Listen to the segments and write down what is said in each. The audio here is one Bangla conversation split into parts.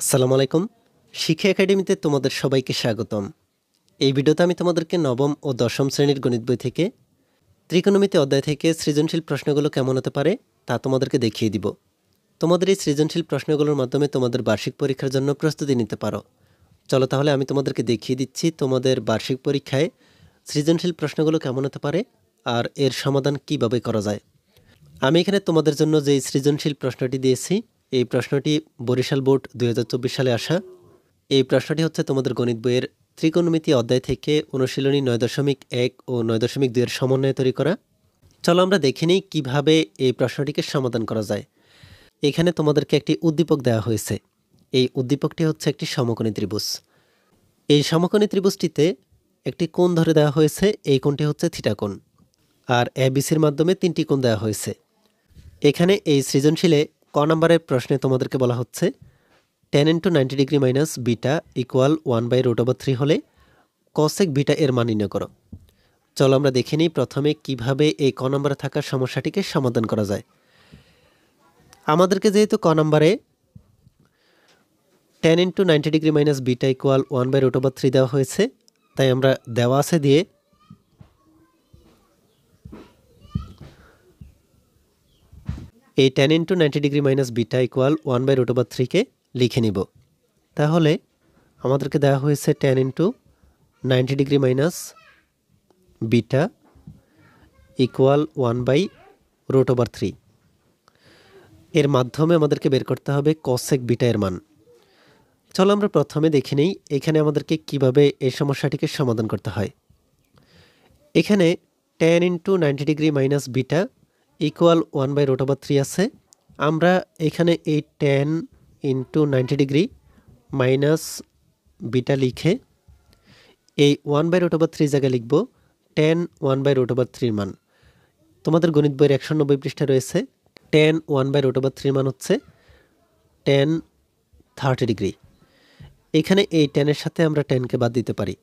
আসসালামু আলাইকুম। শিক্ষা একাডেমিতে তোমাদের সবাইকে স্বাগতম। এই ভিডিওতে আমি তোমাদেরকে নবম ও দশম শ্রেণীর গণিত বই থেকে ত্রিকোণমিতি অধ্যায় থেকে সৃজনশীল প্রশ্নগুলো কেমন হতে পারে তা তোমাদেরকে দেখিয়ে দিব। তোমাদের এই সৃজনশীল প্রশ্নগুলোর মাধ্যমে তোমাদের বার্ষিক পরীক্ষার জন্য প্রস্তুতি নিতে পারো। চলো তাহলে আমি তোমাদেরকে দেখিয়ে দিচ্ছি তোমাদের বার্ষিক পরীক্ষায় সৃজনশীল প্রশ্নগুলো কেমন হতে পারে আর এর সমাধান কিভাবে করা যায়। আমি এখানে তোমাদের জন্য যে সৃজনশীল প্রশ্নটি দিয়েছি, এই প্রশ্নটি বরিশাল বোর্ড 2024 সালে আসা। এই প্রশ্নটি হচ্ছে তোমাদের গণিত বইয়ের ত্রিকোণমিতি অধ্যায় থেকে অনুশীলনী 9.1 ও 9.2 এর সমন্বয়ে তৈরি করা। চলো আমরা দেখে নিই কীভাবে এই প্রশ্নটিকে সমাধান করা যায়। এখানে তোমাদেরকে একটি উদ্দীপক দেওয়া হয়েছে। এই উদ্দীপকটি হচ্ছে একটি সমকোণী ত্রিভুজ। এই সমকোণী ত্রিভুজটিতে একটি কোণ ধরে দেওয়া হয়েছে, এই কোণটি হচ্ছে থিটা কোণ। আর এবিসির মাধ্যমে 3টি কোণ দেওয়া হয়েছে। এখানে এই সৃজনশীলে ক নম্বরের প্রশ্নে তোমাদেরকে বলা হচ্ছে tan into 90 degree minus beta equal 1/√3 হলে কসেক বিটা এর মান নির্ণয় করো। চলো আমরা দেখে নিই প্রথমে কিভাবে এই ক নম্বরে থাকা সমস্যাটিকে সমাধান করা যায়। আমাদেরকে যেহেতু ক নম্বরে tan into 90 degree minus beta equal 1/√3 দেওয়া হয়েছে, তাই আমরা দেওয়া আছে দিয়ে এই tan into 90 degree minus beta equal 1/√3 কে লিখে নিব। তাহলে আমাদেরকে দেওয়া হয়েছে tan into 90 degree minus beta equal 1/√3। এর মাধ্যমে আমাদেরকে বের করতে হবে কসেক বিটা এর মান। চলো আমরা প্রথমে দেখে নিই এখানে আমাদেরকে কিভাবে এই সমস্যাটিকে সমাধান করতে হয়। এখানে tan into 90 degree minus beta equal 1/√3 আছে। আমরা এখানে এই tan into 90 degree minus beta লিখে এই 1/√3 জায়গায় লিখব tan 1/√3 মান। তোমাদের গণিত বইয়ের 190 পৃষ্ঠা রয়েছে। tan 1/√3 মান হচ্ছে tan 30 ডিগ্রি। এখানে এই ট্যানের সাথে আমরা ট্যানকে বাদ দিতে পারি।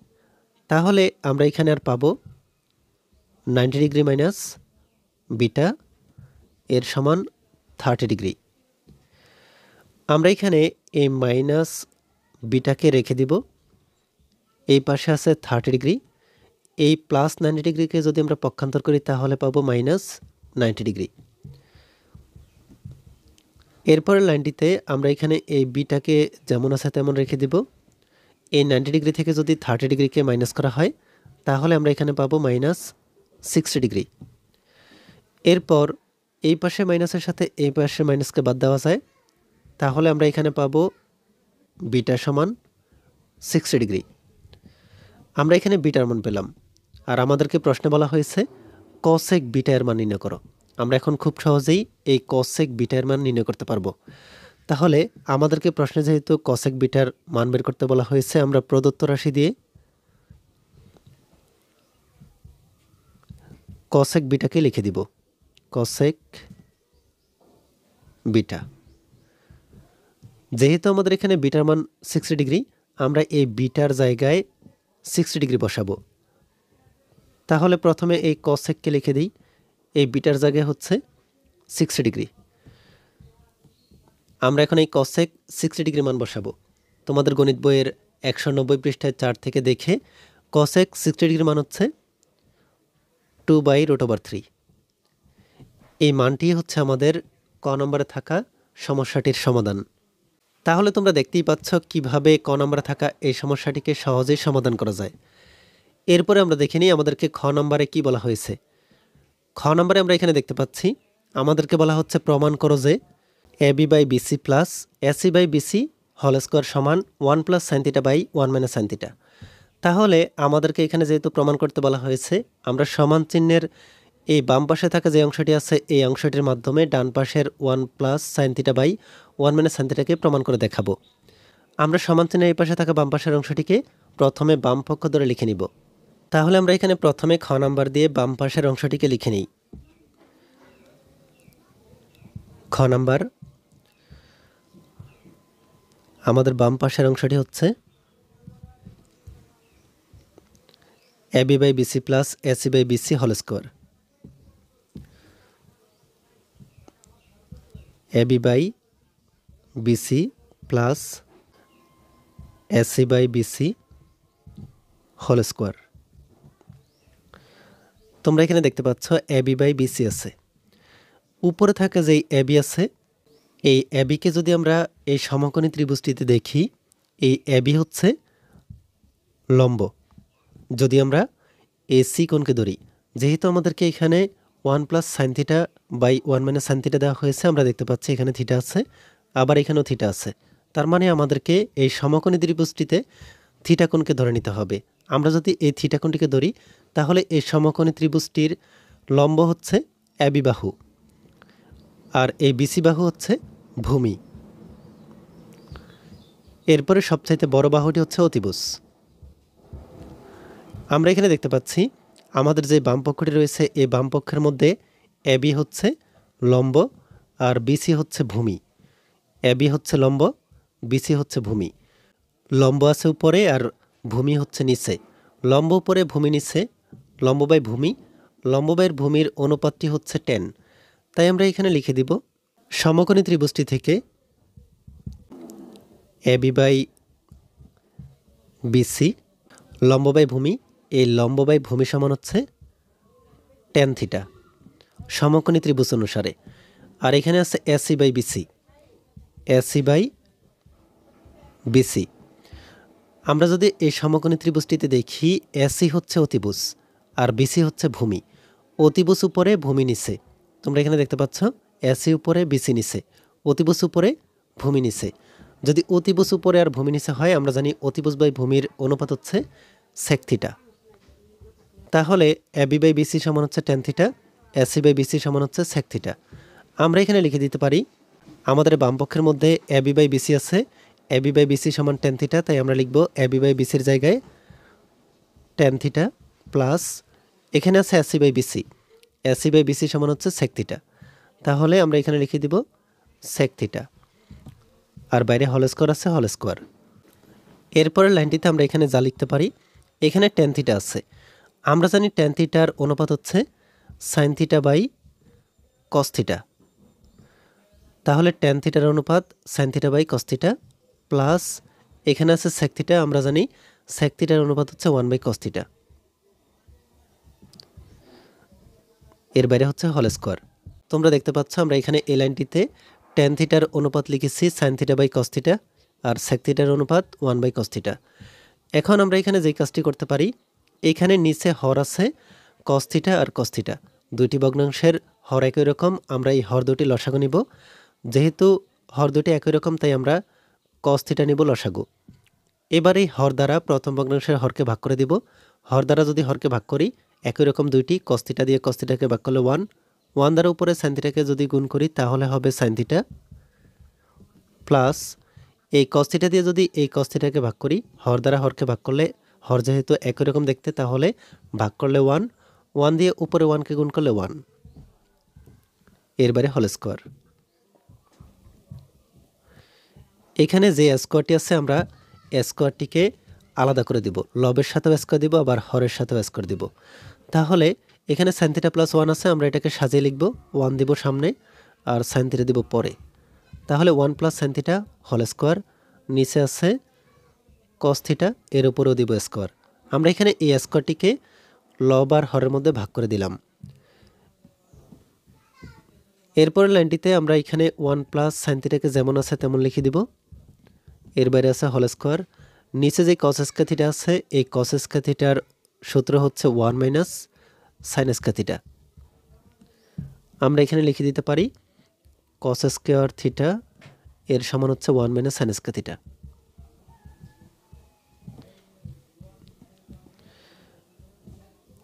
তাহলে আমরা এখানে আর পাবো 90 ডিগ্রি মাইনাস বিটা এর সমান 30 ডিগ্রি। আমরা এখানে এই মাইনাস বিটাকে রেখে দিব, এই পাশে আছে 30 ডিগ্রি। এই প্লাস 90 ডিগ্রিকে যদি আমরা পক্ষান্তর করি তাহলে পাবো মাইনাস 90 ডিগ্রি। এরপরের লাইনটিতে আমরা এখানে এই বিটাকে যেমন আছে তেমন রেখে দিব। এই 90 ডিগ্রি থেকে যদি 30 ডিগ্রিকে মাইনাস করা হয় তাহলে আমরা এখানে পাবো মাইনাস 60 ডিগ্রি। এরপর এই পাশে মাইনাসের সাথে এই পাশে মাইনাসকে বাদ দেওয়া যায়, তাহলে আমরা এখানে পাবো বিটা সমান 60 ডিগ্রি। আমরা এখানে বিটার মান পেলাম। আর আমাদেরকে প্রশ্নে বলা হয়েছে কসেক বিটা এর মান নির্ণয় করো। আমরা এখন খুব সহজেই এই কসেক বিটা এর মান নির্ণয় করতে পারবো। তাহলে আমাদেরকে প্রশ্নে যেহেতু কসেক বিটার মান বের করতে বলা হয়েছে, আমরা প্রদত্ত রাশি দিয়ে কসেক বিটাকে লিখে দিব কসেক বিটা। যেহেতু আমাদের এখানে বিটার মান 60 ডিগ্রি, আমরা এই বিটার জায়গায় 60 ডিগ্রি বসাবো। তাহলে প্রথমে এই কসেককে লিখে দিই, এই বিটার জায়গায় হচ্ছে 60 ডিগ্রি। আমরা এখন এই কসেক 60 ডিগ্রি মান বসাবো। তোমাদের গণিত বইয়ের 190 পৃষ্ঠায় 4 থেকে দেখে কসেক 60 ডিগ্রি মান হচ্ছে 2/√3। এই মানটি হচ্ছে আমাদের ক নম্বরে থাকা সমস্যাটির সমাধান। তাহলে তোমরা দেখতেই পাচ্ছ কিভাবে ক নম্বরে থাকা এই সমস্যাটিকে সহজেই সমাধান করা যায়। এরপরে আমরা দেখে নিই আমাদেরকে খ নম্বরে কি বলা হয়েছে। খ নম্বরে আমরা এখানে দেখতে পাচ্ছি আমাদেরকে বলা হচ্ছে প্রমাণ করো যে AB/BC plus AC/BC whole square সমান 1 plus sine theta by 1 minus sine theta. তাহলে আমাদেরকে এখানে যেহেতু প্রমাণ করতে বলা হয়েছে, আমরা সমান চিহ্নের এই বাম পাশে থাকা যে অংশটি আছে এই অংশটির মাধ্যমে ডান পাশের 1 plus sine theta by 1 minus sine থিটাকে প্রমাণ করে দেখাবো। আমরা সমান চিহ্নের এই পাশে থাকা বাম পাশের অংশটিকে প্রথমে বাম পক্ষ ধরে লিখে নিব। তাহলে আমরা এখানে প্রথমে খ নাম্বার দিয়ে বাম পাশের অংশটিকে লিখে নিই। খ নাম্বার, আমাদের বাম পাশের অংশটি হচ্ছে AB/BC plus AC/BC whole square. AB/BC plus AC by BC whole square. তোমরা এখানে দেখতে পাচ্ছ এবি বাই বিসি আছে। উপরে থাকা যেই এবি আছে, এই এবিকে যদি আমরা এই সমকোণী ত্রিভুজটিতে দেখি, এই এবি হচ্ছে লম্ব। যদি আমরা এসি কোণকে ধরি, যেহেতু আমাদেরকে এখানে 1 + sin θ বাই 1 - sin θ দেওয়া হয়েছে, আমরা দেখতে পাচ্ছি এখানে থিটা আছে, আবার এখানেও থিটা আছে। তার মানে আমাদেরকে এই সমকোণী ত্রিভুজটিতে থিটা কোণকে ধরে নিতে হবে। আমরা যদি এই থিটা কোণটিকে ধরি, তাহলে এই সমকোণী ত্রিভুজটির লম্ব হচ্ছে এবি বাহু, আর এই বিসি বাহু হচ্ছে ভূমি। এরপরে সবচাইতে বড় বাহুটি হচ্ছে অতিভুজ। আমরা এখানে দেখতে পাচ্ছি আমাদের যে বাম পক্ষটি রয়েছে, এই বাম পক্ষের মধ্যে এবি হচ্ছে লম্ব আর বিসি হচ্ছে ভূমি। এবি হচ্ছে লম্ব, বিসি হচ্ছে ভূমি। লম্ব আছে উপরে আর ভূমি হচ্ছে নিচে। লম্ব উপরে, ভূমি নিচে, লম্ব বাই ভূমি। লম্ব বাই ভূমির অনুপাতটি হচ্ছে 10। তাই আমরা এখানে লিখে দিব সমকোণী ত্রিভুজটি থেকে এবি বাই বিসি লম্ব বাই ভূমি, এই লম্ব বাই ভূমি সমান হচ্ছে tan θ সমকোণী ত্রিভুজ অনুসারে। আর এখানে আছে AC by BC, AC by BC. আমরা যদি এই সমকোণী ত্রিভুজটিতে দেখি, এসি হচ্ছে অতিভুজ আর বিসি হচ্ছে ভূমি। অতিভুজ উপরে, ভূমি নিচে। তোমরা এখানে দেখতে পাচ্ছ এসি উপরে, বিসি নিচে, অতিভুজ উপরে, ভূমি নিচে। যদি অতিভুজ উপরে আর ভূমি নিচে হয়, আমরা জানি অতিভুজ বাই ভূমির অনুপাত হচ্ছে sec θ। তাহলে এবি বাই বিসি সমান হচ্ছে tan θ, এসি বাই বিসি সমান হচ্ছে sec θ। আমরা এখানে লিখে দিতে পারি আমাদের বাম পক্ষের মধ্যে এবি বাই বিসি আছে, এবি বাই বিসি সমান tan θ। তাই আমরা লিখব এবি বাই বিসির জায়গায় tan θ প্লাস এখানে আছে AC by BC, AC by BC সমান হচ্ছে sec θ। তাহলে আমরা এখানে লিখে দিব sec θ, আর বাইরে হোল স্কোয়ার আছে, হোল স্কোয়ার। এরপরের লাইনটিতে আমরা এখানে যা লিখতে পারি, এখানে tan θ আছে। আমরা জানি tan θ অনুপাত হচ্ছে sin θ বাই cos θ। তাহলে tan θ অনুপাত sin θ বাই cos θ প্লাস এখানে আছে sec θ। আমরা জানি sec θ অনুপাত হচ্ছে 1/cos θ। এর বাইরে হচ্ছে হোল স্কোয়ার। তোমরা দেখতে পাচ্ছ আমরা এখানে এই লাইনটিতে tan θ অনুপাত লিখেছি sin θ বাই cos θ, আর sec θ অনুপাত 1/cos θ। এখন আমরা এখানে যেই কাজটি করতে পারি, এখানে নিচে হর আছে cos θ আর cos θ, দুইটি ভগ্নাংশের হর একই রকম। আমরা এই হর দুটি লসাগু নিব। যেহেতু হর দুটি একই রকম, তাই আমরা cos θ নিব লসাগু। এবার এই হর দ্বারা প্রথম ভগ্নাংশের হরকে ভাগ করে দিব। হর দ্বারা যদি হরকে ভাগ করি, একই রকম দুইটি, cos θ দিয়ে cos θ কে ভাগ করলে 1, 1 দ্বারা উপরে sin θ কে যদি গুণ করি, তাহলে হবে sin θ প্লাস এই cos θ দিয়ে যদি এই cos θ কে ভাগ করি, হর দ্বারা হরকে ভাগ করলে, হর যেহেতু একই রকম দেখতে, তাহলে ভাগ করলে 1, 1 দিয়ে উপরে 1 কে গুণ করলে 1। এর বাইরে হোল স্কোয়ার। এখানে যে স্কোয়ারটি আছে, আমরা স্কোয়ারটিকে আলাদা করে দিব। লবের সাথেও স্কোয়ার দিব, আবার হরের সাথেও স্কোয়ার দিব। তাহলে এখানে sin θ প্লাস 1 আছে, আমরা এটাকে সাজিয়ে লিখব। 1 দিব সামনে আর sin θ দিব পরে। তাহলে 1 + sin θ হোল স্কোয়ার, নিচে আছে cos θ, এর উপরেও দিব স্কোয়ার। আমরা এখানে এই স্কোয়ারটিকে লব আর হরের মধ্যে ভাগ করে দিলাম। এরপরের লাইনটিতে আমরা এখানে 1 + sin θ কে যেমন আছে তেমন লিখে দিব। এর বাইরে আছে হোল স্কোয়ার। নিচে যে cos স্কয়ার থিটা আছে, এই cos স্কয়ার থিটার সূত্র হচ্ছে 1 - sin স্কয়ার থিটা। আমরা এখানে লিখে দিতে পারি cos স্কয়ার থিটা এর সমান হচ্ছে 1 - sin স্কয়ার থিটা।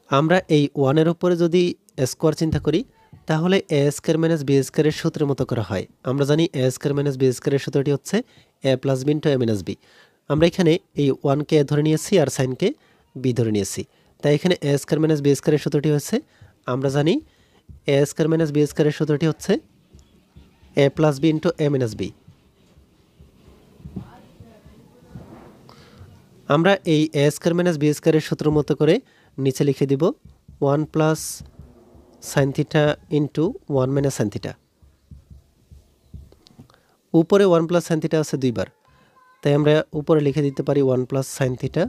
আমরা এই 1 এর উপরে যদি স্কয়ার চিন্তা করি, তাহলে a স্কয়ার - b স্কয়ার এর সূত্রের মতো করা হয়। আমরা জানি a স্কয়ার - b স্কয়ার এর সূত্রটি হচ্ছে a + b * a - b। আমরা এখানে এই 1 কে ধরে নিয়েছি আর sin কে b ধরে নিয়েছি। তাই এখানে a স্কয়ার - b স্কয়ার এর সূত্রটি হচ্ছে, আমরা জানি a স্কয়ার - b স্কয়ার এর সূত্রটি হচ্ছে a + b * a - b। আমরা এই a স্কয়ার - b স্কয়ার এর সূত্রের মতো করে নিচে লিখে দিব 1 + sin θ * 1 - sin θ। উপরে 1 + sin θ আছে দুইবার, তাই আমরা উপরে লিখে দিতে পারি 1 প্লাস সাইন থিটা।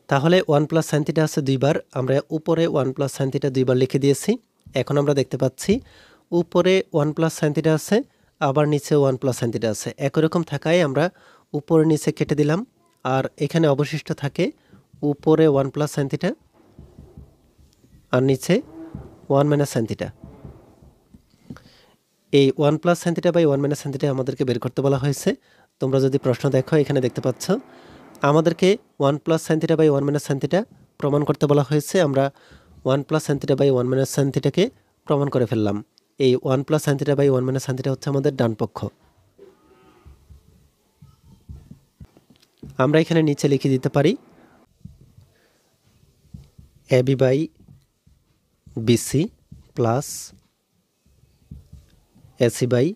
তাহলে 1 প্লাস সাইন থিটা আছে দুইবার, আমরা উপরে 1 প্লাস সাইন থিটা দুইবার লিখে দিয়েছি। এখন আমরা দেখতে পাচ্ছি উপরে 1 প্লাস সাইন থিটা আছে, আবার নিচে 1 প্লাস সাইন থিটা আছে। একই রকম থাকায় আমরা উপরে নিচে কেটে দিলাম, আর এখানে অবশিষ্ট থাকে উপরে 1 প্লাস সাইন থিটা আর নিচে 1 মাইনাস সাইন থিটা। এই 1 plus sine theta by 1 minus sine theta আমাদেরকে বের করতে বলা হয়েছে। তোমরা যদি প্রশ্ন দেখো এখানে দেখতে পাচ্ছ আমাদেরকে 1 plus sine theta by 1 minus sine theta প্রমাণ করতে বলা হয়েছে। আমরা 1 plus sine theta by 1 minus sine থিটাকে প্রমাণ করে ফেললাম। এই 1 plus sine theta by 1 minus sine theta হচ্ছে আমাদের ডান পক্ষ। আমরা এখানে নিচে লিখে দিতে পারি AB by BC plus AC by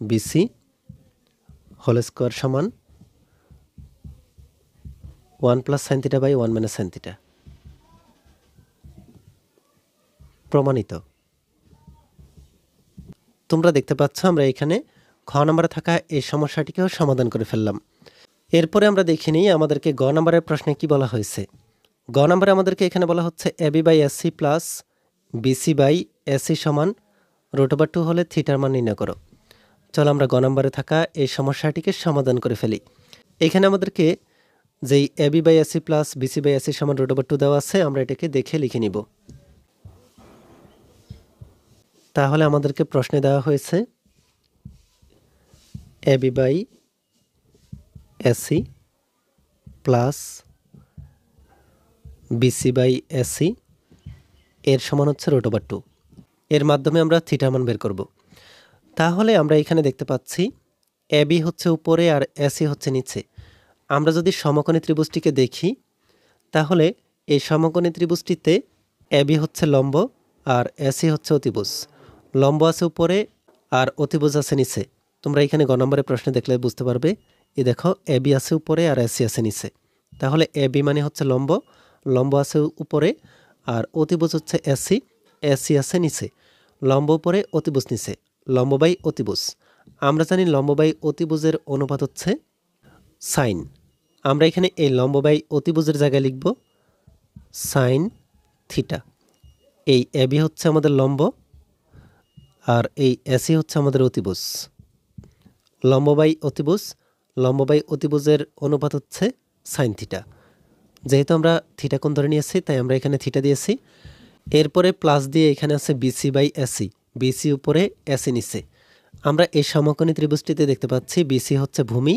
BC whole square সমান 1 plus sine theta by 1 minus sine theta. প্রমাণিত। তোমরা দেখতে পাচ্ছ আমরা এখানে খ নম্বরে থাকা এই সমস্যাটিকেও সমাধান করে ফেললাম। এরপরে আমরা দেখে নিই আমাদেরকে গ নম্বরের প্রশ্নে কি বলা হয়েছে। গ নম্বরে আমাদেরকে এখানে বলা হচ্ছে AB by AC plus BC by AC সমান √2 হলে থিটার মান নির্ণয় করো। চলো আমরা গ নম্বরে থাকা এই সমস্যাটিকে সমাধান করে ফেলি। এখানে আমাদেরকে যেই AB by AC plus BC by AC সমান √2 দেওয়া আছে, আমরা এটাকে দেখে লিখে নিব। তাহলে আমাদেরকে প্রশ্নে দেওয়া হয়েছে AB by AC plus BC by AC এর সমান হচ্ছে √2। এর মাধ্যমে আমরা থিটার মান বের করব। তাহলে আমরা এখানে দেখতে পাচ্ছি এবি হচ্ছে উপরে আর এসি হচ্ছে নিচে। আমরা যদি সমকোণী ত্রিভুজটিকে দেখি তাহলে এই সমকোণী ত্রিভুজটিতে এবি হচ্ছে লম্ব আর এসি হচ্ছে অতিভুজ। লম্ব আছে উপরে আর অতিভুজ আছে নিচে। তোমরা এখানে গ নম্বরের প্রশ্নে দেখলে বুঝতে পারবে। এই দেখো এবি আছে উপরে আর এসি আছে নিচে। তাহলে এবি মানে হচ্ছে লম্ব, লম্ব আছে উপরে আর অতিভুজ হচ্ছে এসি, এসি আছে নিচে। লম্ব উপরে অতিভুজ নিচে, লম্ব বাই অতিভুজ। আমরা জানি লম্ব বাই অতিভুজের অনুপাত হচ্ছে সাইন। আমরা এখানে এই লম্ব বাই অতিভুজের জায়গায় লিখব সাইন থিটা। এই এবি হচ্ছে আমাদের লম্ব আর এই এসি হচ্ছে আমাদের অতিভুজ। লম্ব বাই অতিভুজ, লম্ব বাই অতিভুজের অনুপাত হচ্ছে সাইন থিটা। যেহেতু আমরা থিটা কোণ ধরে নিয়েছি তাই আমরা এখানে থিটা দিয়েছি। এরপরে প্লাস দিয়ে এখানে আছে বিসি বাই এসি, বিসি উপরে এসি নিচে। আমরা এই সমকোণী ত্রিভুজটিতে দেখতে পাচ্ছি বিসি হচ্ছে ভূমি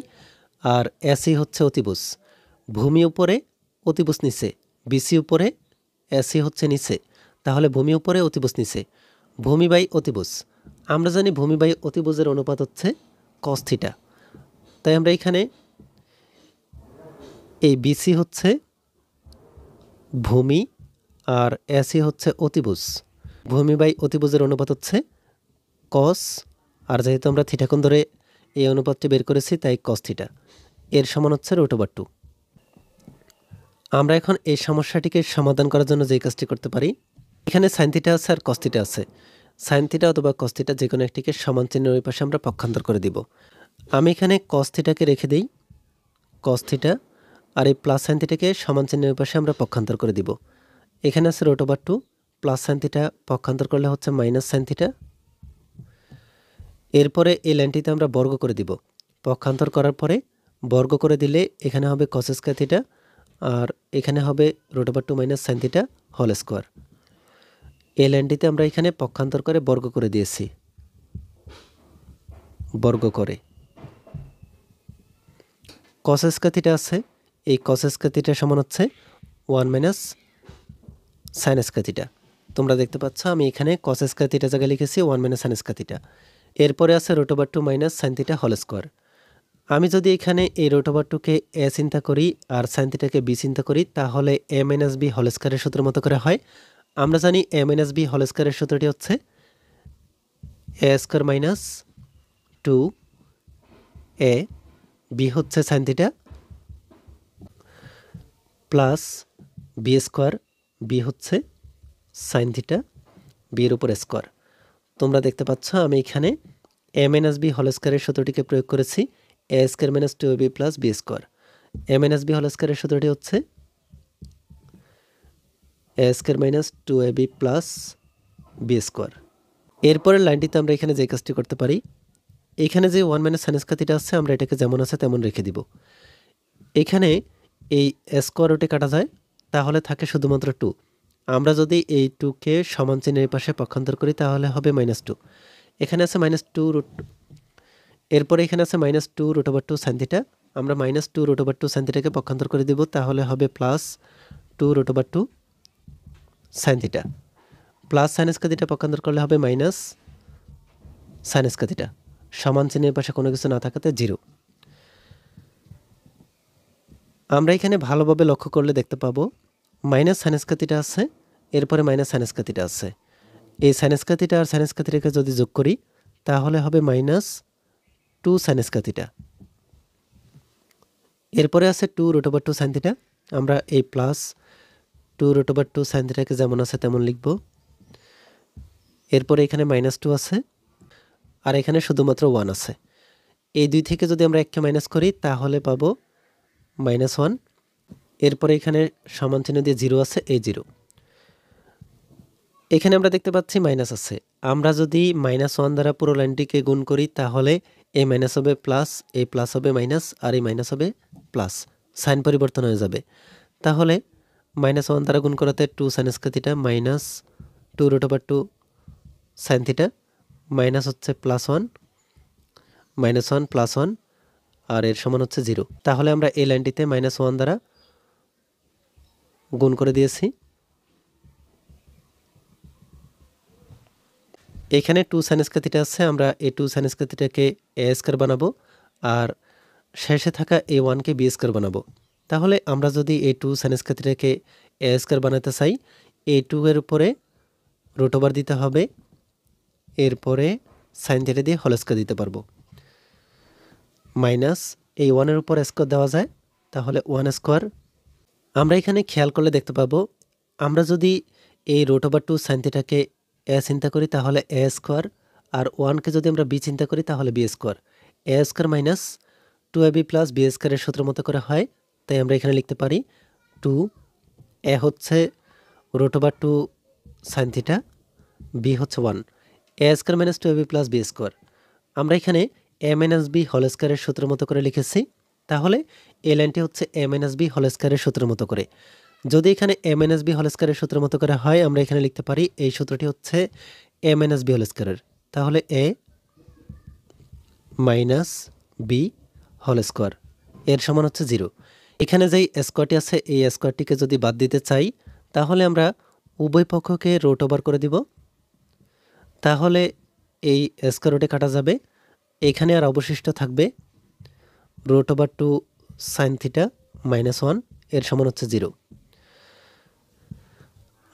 আর এসি হচ্ছে অতিভুজ। ভূমি উপরে অতিভুজ নিচে, বিসি উপরে এসি হচ্ছে নিচে। তাহলে ভূমি উপরে অতিভুজ নিচে, ভূমি বাই অতিভুজ। আমরা জানি ভূমি বাই অতিভুজের অনুপাত হচ্ছে কস থিটা। তাই আমরা এখানে এই বিসি হচ্ছে ভূমি আর এসি হচ্ছে অতিভুজ। ভূমি বাই অতিভুজের অনুপাত হচ্ছে কস, আর যেহেতু আমরা থিটা কোণ ধরে এই অনুপাতটি বের করেছি তাই কস থিটা। এর সমান হচ্ছে √2। আমরা এখন এই সমস্যাটিকে সমাধান করার জন্য যে কাজটি করতে পারি, এখানে সাইন থিটা আছে আর কস থিটা আছে। সাইন থিটা অথবা কস থিটা যে কোনো একটিকে সমান চিহ্নের ওই পাশে আমরা পক্ষান্তর করে দিব। আমি এখানে কস থিটাকে রেখে দিই কস থিটা, আর এই প্লাস সাইন থিটাকে সমান চিহ্নের ওই পাশে আমরা পক্ষান্তর করে দিব। এখানে আছে √2, প্লাস সাইন থিটা পক্ষান্তর করলে হচ্ছে মাইনাস সাইন থিটা। এরপরে এই লাইনটিতে আমরা বর্গ করে দিব। পক্ষান্তর করার পরে বর্গ করে দিলে এখানে হবে কস স্কয়ার থিটা আর এখানে হবে √2 minus sine theta whole square. এই লাইনটিতে আমরা এখানে পক্ষান্তর করে বর্গ করে দিয়েছি। বর্গ করে কস স্কয়ার থিটা আছে, এই কস স্কয়ার থিটা সমান হচ্ছে 1 মাইনাস সাইন স্কয়ার থিটা। তোমরা দেখতে পাচ্ছ আমি এখানে কস স্কয়ার থিটা জায়গায় লিখেছি 1 মাইনাস সাইন স্কয়ার থিটা। এরপরে আছে √2 minus sine theta whole square. আমি যদি এখানে এই √2কে এ চিন্তা করি আর সাইন থিটাকে বি চিন্তা করি তাহলে এ মাইনাস বি হোল স্কোয়ারের সূত্রের মতো করে হয়। আমরা জানি এ মাইনাস বি হোল স্কোয়ারের সূত্রটি হচ্ছে a square minus 2 a, b হচ্ছে sine theta plus b square, b হচ্ছে সাইন থিটা, বির উপর স্কোয়ার। তোমরা দেখতে পাচ্ছ আমি এখানে a মাইনাস b হোল স্কয়ারের সূত্রটিকে প্রয়োগ করেছি a square minus 2ab plus b square. a minus b whole স্কয়ারের সূত্রটি হচ্ছে a square minus 2ab plus b square. এরপরের লাইনটিতে আমরা এখানে যে কাজটি করতে পারি, এখানে যে 1 মাইনাস সাইন স্কয়ার থিটা আছে আমরা এটাকে যেমন আছে তেমন রেখে দিব। এখানে এই স্কয়ার রুটে কাটা যায়, তাহলে থাকে শুধুমাত্র 2। আমরা যদি এই 2 কে সমান চিহ্নের পাশে পক্ষান্তর করি তাহলে হবে -2। এখানে আছে -2 রুট, এরপরে এখানে আছে -2 রুট ওভার 2 সাইন থিটা। আমরা -2 রুট ওভার 2 সাইন থিটাকে পক্ষান্তর করে দিব, তাহলে হবে +2 root over 2 sine theta. Plus sine square theta পক্ষান্তর করলে হবে মাইনাস সাইন স্কয়ার থিটা। সমান চিহ্নের পাশে কোনো কিছু না থাকাতে 0। আমরা এখানে ভালোভাবে লক্ষ্য করলে দেখতে পাবো মাইনাস সাইন স্কয়ার থিটা আছে, এরপরে মাইনাস সাইন স্কয়ার থিটা আছে। এই সাইন স্কয়ার থিটা আর সাইন স্কয়ার থিটাকে যদি যোগ করি তাহলে হবে -2 সাইন স্কয়ার থিটা। এরপরে আছে 2 রুট ওভার 2 সাইন থিটা। আমরা এই +2 রুট ওভার 2 সাইন থিটাকে যেমন আছে তেমন লিখব। এরপরে এখানে -2 আছে আর এখানে শুধুমাত্র 1 আছে। এই দুই থেকে যদি আমরা এককে মাইনাস করি তাহলে পাবো -1। এরপরে এখানে সমান চিহ্ন দিয়ে 0 আছে, এই 0। এখানে আমরা দেখতে পাচ্ছি মাইনাস আছে। আমরা যদি -1 দ্বারা পুরো লাইনটিকে গুণ করি তাহলে এই মাইনাস হবে প্লাস, এই প্লাস হবে মাইনাস, আর এই মাইনাস হবে প্লাস। সাইন পরিবর্তন হয়ে যাবে। তাহলে -1 দ্বারা গুণ করাতে 2 sine square theta -2 root over 2 sine theta, minus হচ্ছে +1 -1 +1, আর এর সমান হচ্ছে 0। তাহলে আমরা এই লাইনটিতে -1 দ্বারা গুণ করে দিয়েছি। এখানে 2 সাইন স্কয়ার থিটা আছে, আমরা এই 2 সাইন স্কয়ার থিটাকে a স্কয়ার বানাবো আর শেষে থাকা এই 1 কে b স্কয়ার বানাবো। তাহলে আমরা যদি এই 2 সাইন স্কয়ার থিটাকে a স্কয়ার বানাতে চাই, এই 2 এর উপরে রুট ওভার দিতে হবে, এরপরে সাইন থিটা দিয়ে হোল স্কয়ার দিতে পারবো। মাইনাস এই 1 এর উপর স্কয়ার দেওয়া যায়, তাহলে 1 স্কয়ার। আমরা এখানে খেয়াল করলে দেখতে পাবো আমরা যদি এই রুট ওভার 2 সাইন থিটাকে a চিন্তা করি তাহলে a স্কয়ার, আর 1 কে যদি আমরা b চিন্তা করি তাহলে b square. a square minus 2ab plus b স্কয়ারের সূত্র মতো করে হয়, তাই আমরা এখানে লিখতে পারি 2a হচ্ছে root over 2 sine theta, b হচ্ছে 1। a square minus 2ab plus b square. আমরা এখানে a মাইনাস b হোল স্কয়ারের সূত্র মতো করে লিখেছি, তাহলে এই লাইনটি হচ্ছে a মাইনাস b হোল স্কয়ারের সূত্র মতো করে। যদি এখানে a মাইনাস b হোল স্কয়ারের সূত্র মতো করে হয়, আমরা এখানে লিখতে পারি এই সূত্রটি হচ্ছে a মাইনাস b হোল স্কয়ারের। তাহলে a minus b whole square এর সমান হচ্ছে 0। এখানে যেই স্কয়ারটি আছে এই স্কয়ারটিকে যদি বাদ দিতে চাই তাহলে আমরা উভয় পক্ষকে রুট ওভার করে দিব, তাহলে এই স্কয়ার রুটে কাটা যাবে। এখানে আর অবশিষ্ট থাকবে রুট ওভার 2 সাইন থিটা -1 এর সমান হচ্ছে 0।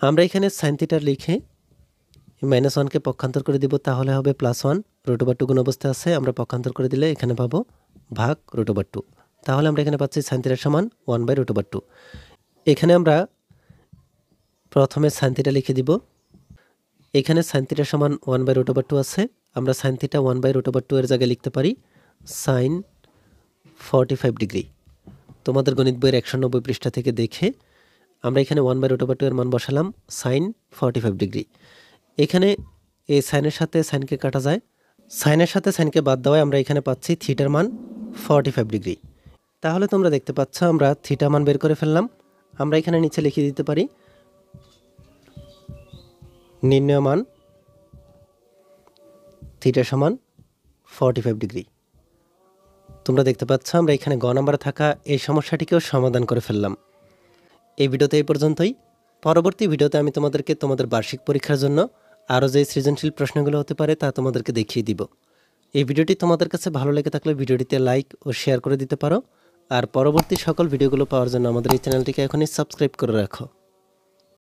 আমরা এখানে সাইন থিটার লিখে -1 কে পক্ষান্তর করে দিব, তাহলে হবে +1। রুট ওভার 2 গুণ অবস্থায় আছে, আমরা পক্ষান্তর করে দিলে এখানে পাবো ভাগ রুট ওভার 2। তাহলে আমরা এখানে পাচ্ছি সাইন থিটার সমান 1/√2। এখানে আমরা প্রথমে সাইন থিটা লিখে দিব। এখানে সাইন থিটার সমান 1/√2 আছে, আমরা সাইন থিটা 1/√2 এর জায়গায় লিখতে পারি সাইন 45 ডিগ্রি। তোমাদের গণিত বইয়ের 190 পৃষ্ঠা থেকে দেখে আমরা এখানে 1/√2 এর মান বসালাম সাইন 45 ডিগ্রি। এখানে এই সাইনের সাথে সাইনকে কাটা যায়, সাইনের সাথে সাইনকে বাদ দেওয়ায় আমরা এখানে পাচ্ছি থিটার মান 45 ডিগ্রি। তাহলে তোমরা দেখতে পাচ্ছ আমরা থিটা মান বের করে ফেললাম। আমরা এখানে নিচে লিখে দিতে পারি নির্ণয় মান থিটা সমান 45 ডিগ্রি। তোমরা দেখতে পাচ্ছ আমরা এখানে গ নাম্বারে থাকা এই সমস্যাটিকেও সমাধান করে ফেললাম। এই ভিডিওতে এই পর্যন্তই। পরবর্তী ভিডিওতে আমি তোমাদেরকে তোমাদের বার্ষিক পরীক্ষার জন্য আরও যে সৃজনশীল প্রশ্নগুলো হতে পারে তা তোমাদেরকে দেখিয়ে দিব। এই ভিডিওটি তোমাদের কাছে ভালো লেগে থাকলে ভিডিওটিতে লাইক ও শেয়ার করে দিতে পারো। আর পরবর্তী সকল ভিডিওগুলো পাওয়ার জন্য আমাদের এই চ্যানেলটিকে এখনই সাবস্ক্রাইব করে রাখো।